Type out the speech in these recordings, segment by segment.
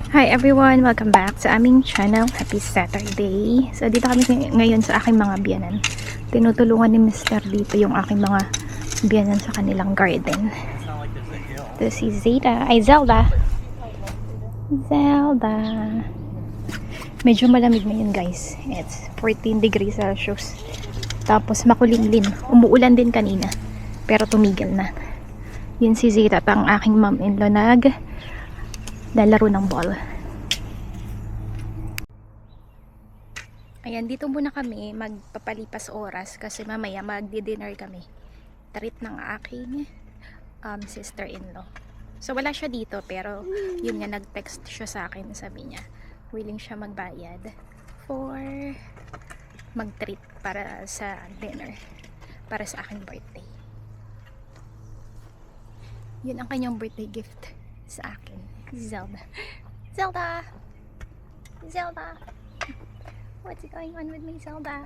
Hi everyone! Welcome back sa aming channel. Happy Saturday! So dito kami ngayon sa aking mga biyanan. Tinutulungan ni Mr. dito yung aking mga biyanan sa kanilang garden. Ito si Zeta. Ay, Zelda! Zelda! Medyo malamig ngayon guys. It's 14 degrees Celsius. Tapos makulimlim. Umuulan din kanina. Pero tumigil na. Yun si Zeta at ang aking mom-in-law lalaro ng ball. Ayan, dito muna kami magpapalipas oras kasi mamaya magdi-dinner kami. Treat ng aking sister-in-law. So wala siya dito pero yun nga, nag-text siya sa akin, sabi niya willing siya magbayad for mag-treat para sa dinner para sa aking birthday. Yun ang kanyang birthday gift sa akin. Zelda. Zelda! Zelda! What's going on with me, Zelda?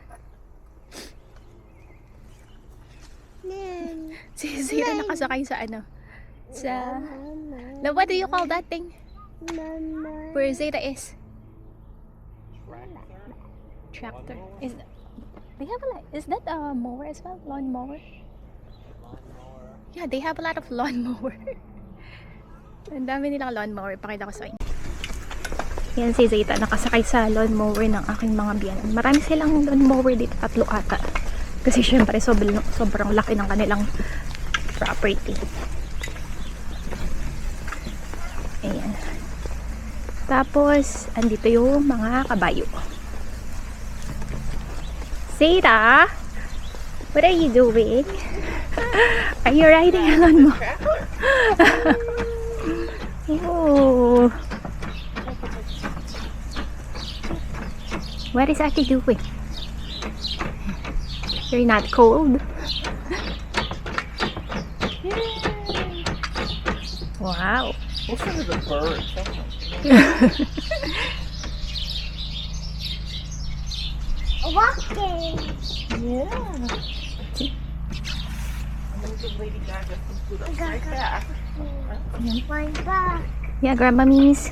Si Zeta nakasakay sa ano? Sa... Now, what do you call that thing? Where Zeta is? Tractor. Is they have is that a mower as well? Lawn mower? Yeah, they have a lot of lawn mower. Ang dami nilang lawn mower. Pakita ko sa inyo. Yan si Zeta, nakasakay sa lawn mower ng aking mga biyanan. Marami silang lawn mower dito, 3 ata. Kasi syempre sobrang laki ng kanilang property. Ayan. Tapos, andito yung mga kabayo. Zeta! What are you doing? Are you riding a lawn mower? Oh. What is Aki doing? You're not cold? Wow. Listen to the bird. Walking. Yeah. There's a lady guy got some food up right back. My back. Yeah, Grandma Miss.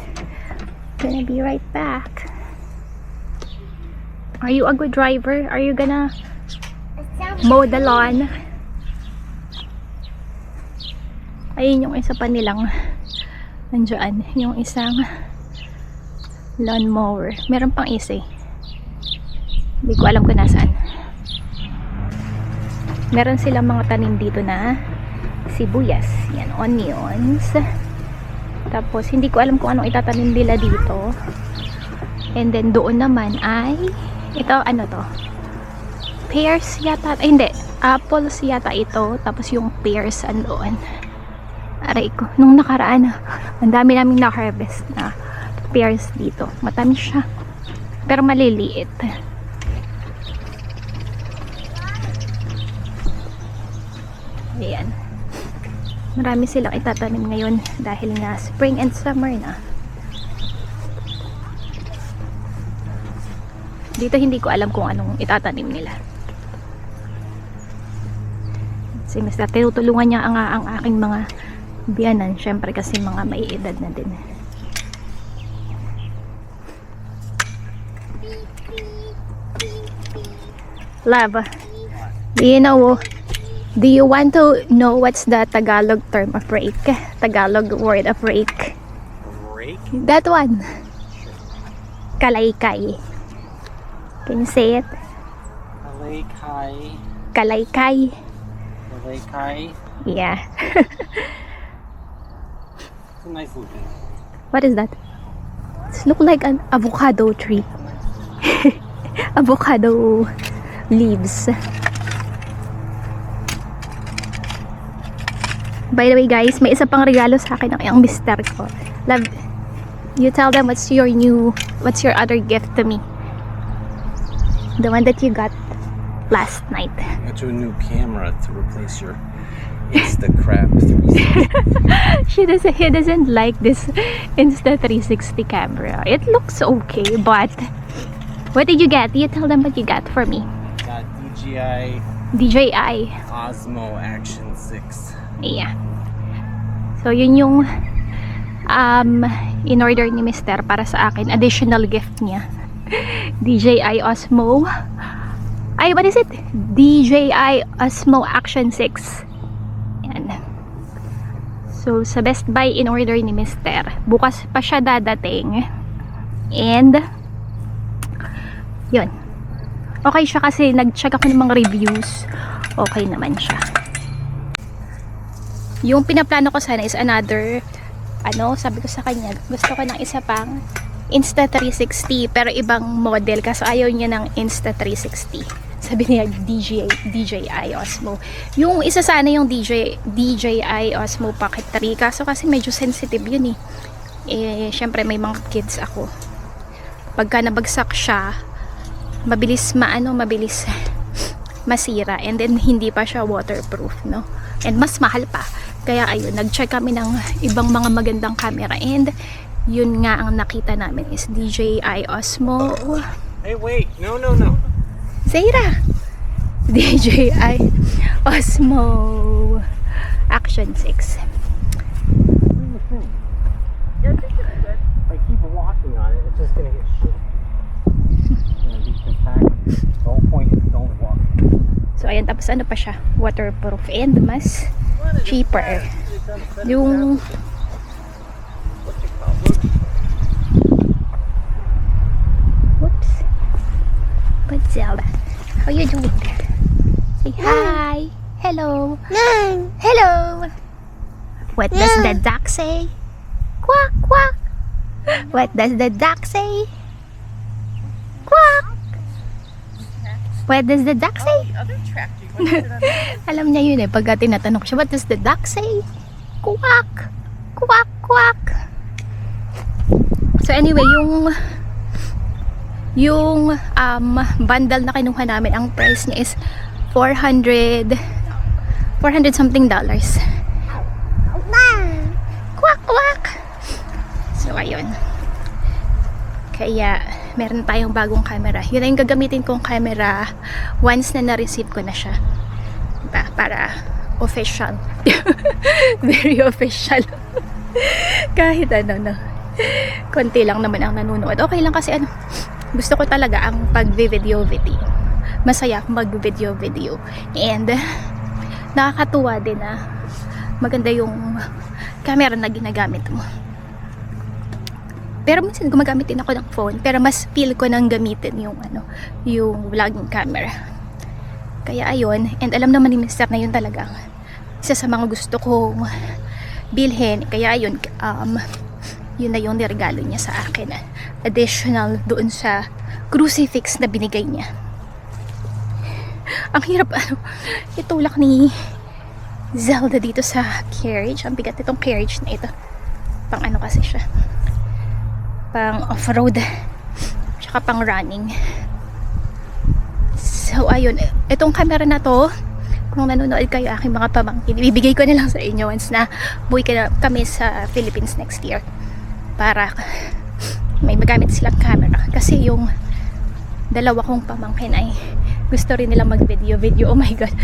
Gonna be right back. Are you a good driver? Are you gonna mow the lawn? Ayun yung isa pa nilang nandiyan. Yung isang lawn mower. Meron pang isa eh. Hindi ko alam kung nasaan. Meron silang mga tanim dito na sibuyas. Yan, onions. Tapos, hindi ko alam kung anong itatanim nila dito. And then, doon naman ay ito, ano to? Pears yata. Ay, hindi. Apples yata ito. Tapos, yung pears andoon. Aray ko. Nung nakaraan, ang dami naming na-harvest na pears dito. Matamis siya. Pero maliliit. Ayan. Marami silang itatanim ngayon dahil nga spring and summer na. Dito hindi ko alam kung anong itatanim nila. Si Mr. tinutulungan niya ang aking mga biyanan. Syempre kasi mga may edad na din. Love, do you want to know what's the Tagalog term of rake? Tagalog word of rake? Rake? That one. Kalaykay. Can you say it? Kalaykay. Kalaykay. Kalaykay. Yeah. It's a nice looking. What is that? It looks like an avocado tree. Avocado leaves. By the way guys, may isa pang regalo sa akin ng mister ko. Love, you tell them what's your other gift to me. The one that you got last night. I got you a new camera to replace your Instacrap 360. He doesn't like this Insta360 camera. It looks okay, but what did you get? You tell them what you got for me. Got DJI Osmo Action 6. Yeah. So yun yung in-order ni Mr. para sa akin, additional gift niya. DJI Osmo. Ay, what is it? DJI Osmo Action 6. Yan. So, sa Best Buy, in-order ni Mr. Bukas pa siya dadating. And, yun. Okay siya kasi nag-check ako ng mga reviews. Okay naman siya. Yung pinaplano ko sana is another, sabi ko sa kanya, gusto ko ng isa pang Insta360 pero ibang model kasi ayaw niya ng Insta360. Sabi niya DJI Osmo. Yung isa sana yung DJI Osmo Pocket 3 kaso kasi medyo sensitive yun eh. Syempre may mga kids ako. Pagka nabagsak siya, mabilis masira and then hindi pa siya waterproof, no? And mas mahal pa. Kaya ayun, nag-check kami ng ibang mga magandang camera and yun nga ang nakita namin is DJI Osmo. Hey, wait. No. Zaira! DJI Osmo Action 6. Yeah, I think it's good. I keep walking on it. It's just gonna get shit. It's gonna be compacted. The whole point is don't walk. So ayan, tapos ano pa siya? Waterproof and mas cheaper. Yung whoops. But Zelda, how you doing? Say hi. Hello. Hello. What does the duck say? Quack, quack. What does the duck say? Quack. What does the duck say? Alam niya yun eh. Pagka tinatanong ko siya, what does the duck say? Quack. Quack, quack. So anyway, yung bundle na kinuha namin, ang price niya is $400 something dollars. Quack, quack. So ayun. Kaya meron tayong bagong camera. Yun na yung gagamitin kong camera once na na-receive ko na siya. Diba? Para official. Very official. Kahit no. Konti lang naman ang nanonood. Okay lang kasi gusto ko talaga ang pag-video. Masaya akong mag-video. And nakakatuwa din na maganda yung camera na ginagamit mo. Pero minsan gumagamit din ako ng phone, pero mas feel ko nang gamitin yung yung vlogging camera. Kaya ayun, and alam naman ni Mr. na yun talaga isa sa mga gusto kong bilhin. Kaya ayun, yun na yung niregalo niya sa akin. Additional doon sa crucifix na binigay niya. Ang hirap itulak ni Zelda dito sa carriage. Ang bigat nitong carriage na ito. Pang kasi siya, pang off-road tsaka pang running. So ayun, itong camera na to, kung nanonood kayo aking mga pamangkin, ibibigay ko na lang sa inyo once na buhay kami sa Philippines next year para may magamit silang camera. Kasi yung dalawa kong pamangkin ay gusto rin nilang mag video. Oh my god.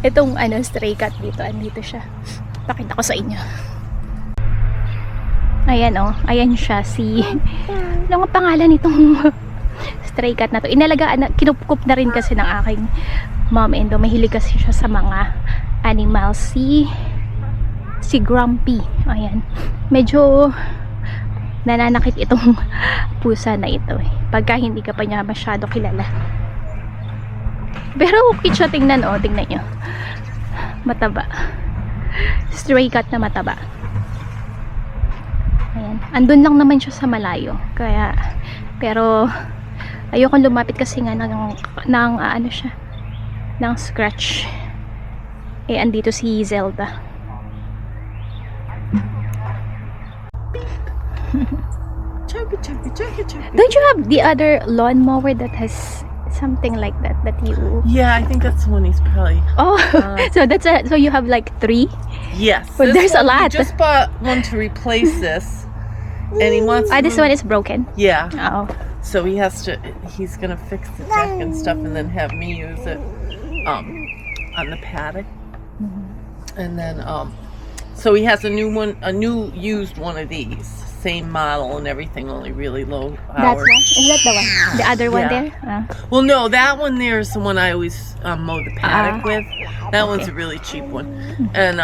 Itong stray cat dito, andito siya, pakita ko sa inyo. Ayan ayan siya, ano nga pangalan nitong stray cat na to. Inalagaan, kinupkup na rin kasi ng aking mom-in-law. Mahilig kasi siya sa mga animals. Si Grumpy. Ayan. Medyo nananakit itong pusa na ito pagka hindi ka pa niya masyado kilala. Pero okay siya tingnan, tingnan nyo. Mataba. Stray cat na mataba. Ayan. Andun lang naman siya sa malayo. Kaya, pero ayokong lumapit kasi nga ng siya, ng scratch. Andito si Zelda. Don't you have the other lawnmower that has something like that you... Yeah, I think that's the one he's probably... Oh, so you have like 3? Yes. But there's a lot. He just bought one to replace this. And he wants to this move- one is broken. Yeah. Oh. So he's gonna fix the deck and stuff and then have me use it on the paddock. And then So he has a new one, a new used one of these, same model and everything, only really low That power. one? Is that the one? The other one Yeah. there? Well, no, that one there is the one I always mow the paddock Ah. with. That one's a really cheap one, and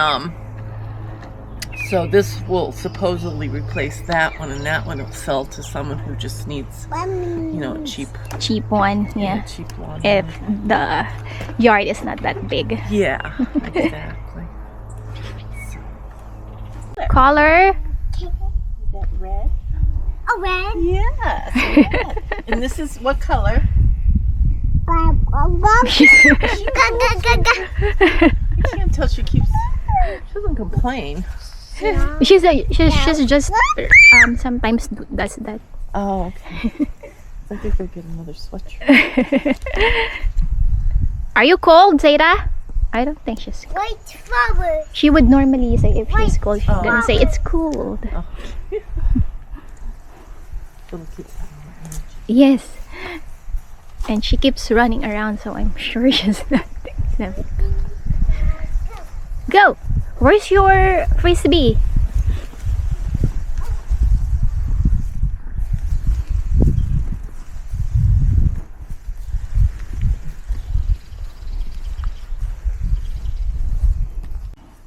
so this will supposedly replace that one, and that one will sell to someone who just needs, you know, a cheap Cheap one, yeah. cheap lawn. If the yard is not that big. Yeah, exactly. Color? That red? A red. Yes. Red. And this is what color? I can't tell. She doesn't complain. she's just sometimes does that. Oh, okay. I think go get another sweatshirt. Are you cold, Zayda? I don't think she's cold. White flower. She would normally say if she's cold, she's Oh. gonna say it's cold. Oh. Little kids have more energy. Yes. And she keeps running around, so I'm sure she's not. Go! Where's your frisbee?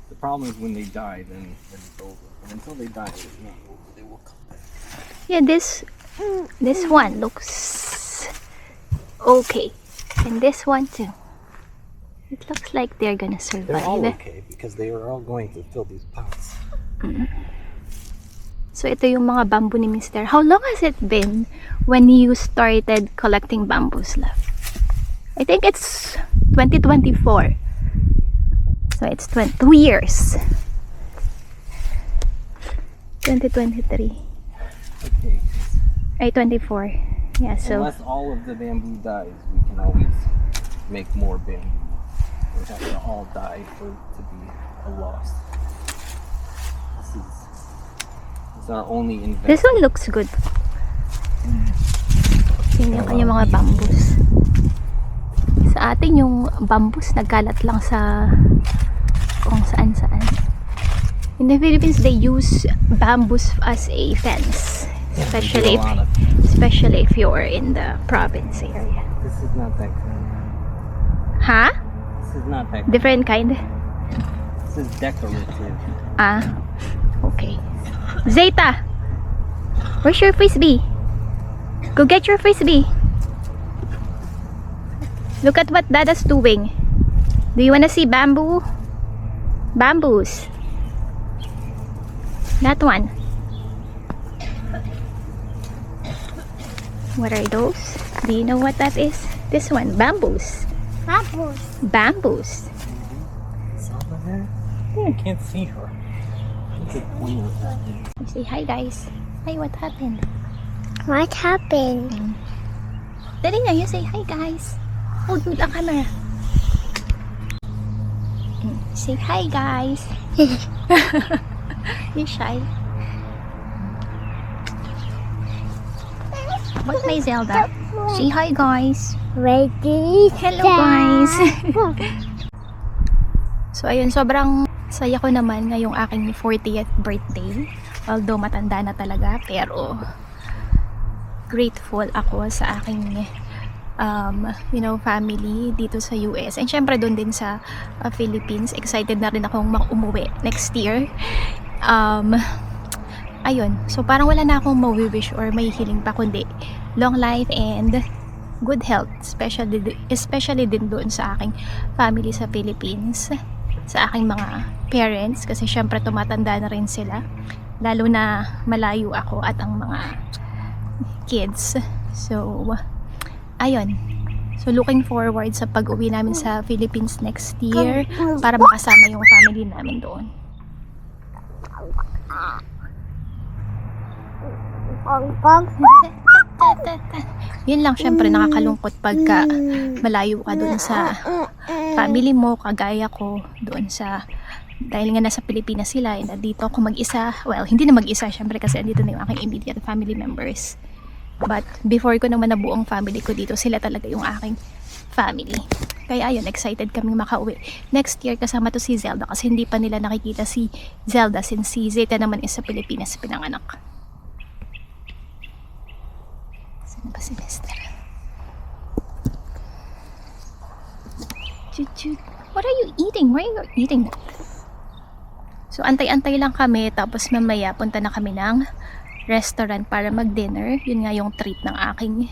The problem is when they die, then it's over. But until they die, it's not over. They will come back. Yeah, this one looks okay. And this one too. It looks like they're gonna They're all survive. okay because they are all going to fill these pots. So ito yung mga bamboo ni Mr. How long has it been when you started collecting bamboos, love? I think it's 2024. So it's 2 years. 2023. Okay. Ay, 24. Yeah, so Unless all of the bamboo dies, we can always make more bamboo. They have to all die for it to be a loss. This is our only this investment. one looks good. Yun yung kanyang mga bamboos. Sa atin yung bamboos nagkalat lang sa kung saan-saan. In the Philippines, they use bamboos as a fence. Especially especially if you're in the province area. This is not that kind. Ha? This is not that kind. Different kind? This is decorative. Ah, okay. Zeta! Where's your frisbee? Go get your frisbee. Look at what Dada's doing. Do you wanna see bamboo? Bamboos. That one. What are those? Do you know what that is? This one, bamboos. Apples. Bamboos. Over there? I can't see her. It's a pointer. Say hi, guys. Hi, what happened? What happened? Dali na, you say hi, guys. Hold the camera. Say hi, guys. You shy. What's my Zelda? Say hi, guys. Ready? Hello, guys. So, ayun, sobrang saya ko naman ngayong aking 40th birthday. Although matanda na talaga, pero grateful ako sa aking family dito sa US. And syempre doon din sa Philippines. Excited na rin akong umuwi next year. Ayun. So parang wala na akong mawi-wish or may hiling pa kundi long life and good health. Especially din doon sa aking family sa Philippines. Sa aking mga parents. Kasi syempre tumatanda na rin sila. Lalo na malayo ako at ang mga kids. So, ayun. So, looking forward sa pag-uwi namin sa Philippines next year para makasama yung family namin doon. Yun lang, syempre nakakalungkot pagka malayo ka doon sa family mo, kagaya ko doon sa, dahil nga nasa Pilipinas sila, and dito ako mag-isa. Well, hindi na mag-isa syempre kasi andito na yung aking immediate family members. But before ko naman na buong family ko dito, sila talaga yung aking family. Kaya ayun, excited kaming makauwi. Next year kasama to si Zelda kasi hindi pa nila nakikita si Zelda since si Zeta naman is sa Pilipinas pinanganak. Saan ba si Mister? Chut. What are you eating? Why are you eating that? So antay-antay lang kami tapos mamaya punta na kami ng restaurant para mag-dinner. Yun nga yung treat ng aking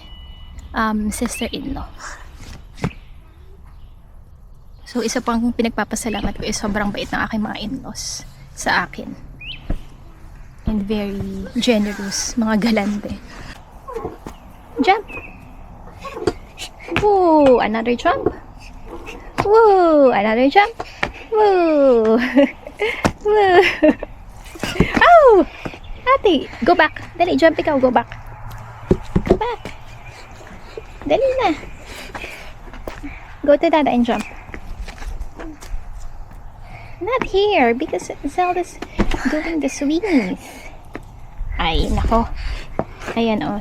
sister-in-law. So, isa pang pinagpapasalamat ko is sobrang bait ng aking mga in-laws sa akin. And very generous, mga galante. Jump! Woo! Another jump! Woo! Another jump! Woo! Woo! Oh! Ate, go back. Dali, jump ikaw, go back. Go back. Dali na. Go to dada and jump. Not here because Zelda's doing the swings. Ay, nako. Ayan ang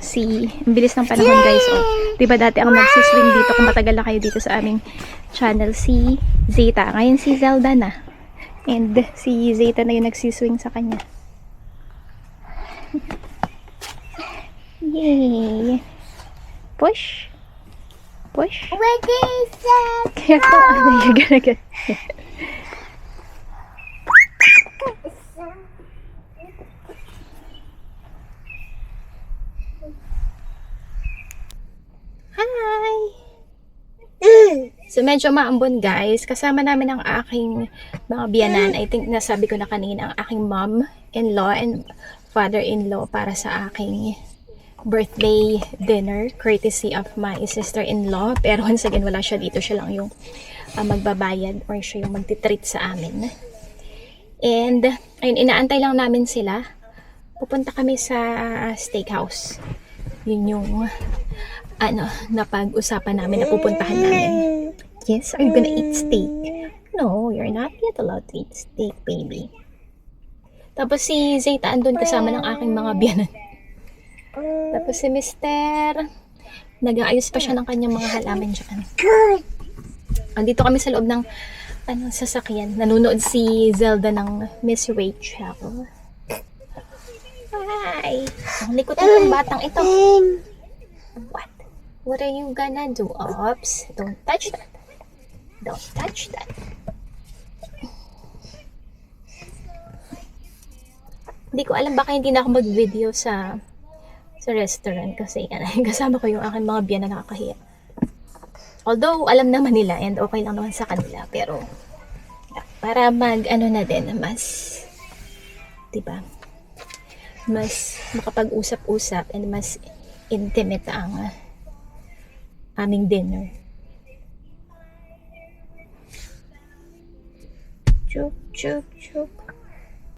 bilis ng panahon guys Diba dati ang nagsiswing dito kung matagal na kayo dito sa aming channel si Zeta. Ngayon si Zelda na. And si Zeta na yung nagsiswing sa kanya. Yay! Push! Push! What is that? Careful! You're gonna get... Hi! So medyo maambon guys. Kasama namin ang aking mga biyanan. I think nasabi ko na kanina ang aking mom-in-law and father-in-law para sa aking birthday dinner courtesy of my sister-in-law. Pero once again wala siya dito. Siya lang yung magbabayad or siya yung magtitreat sa amin. And ayun, inaantay lang namin sila. Pupunta kami sa steakhouse. Yun yung napag-usapan namin na pupuntahan namin. Yes, are you gonna eat steak? No, you're not yet allowed to eat steak, baby. Tapos si Zeta andun kasama ng aking mga biyanan. Tapos si Mister, nag-aayos pa siya ng kanyang mga halaman dyan. Andito kami sa loob ng sasakyan. Nanonood si Zelda ng Miss Rachel. Hi! Ang likot ng batang ito. What? What are you gonna do? Oops. Don't touch that. Don't touch that. Hindi ko alam baka hindi na ako mag-video sa restaurant kasi kasama ko yung aking mga biyan na nakakahiya. Although alam naman nila and okay lang naman sa kanila pero para na din mas 'di ba? Mas makapag-usap-usap and mas intimate ang aming dinner. Chuk chuk chuk.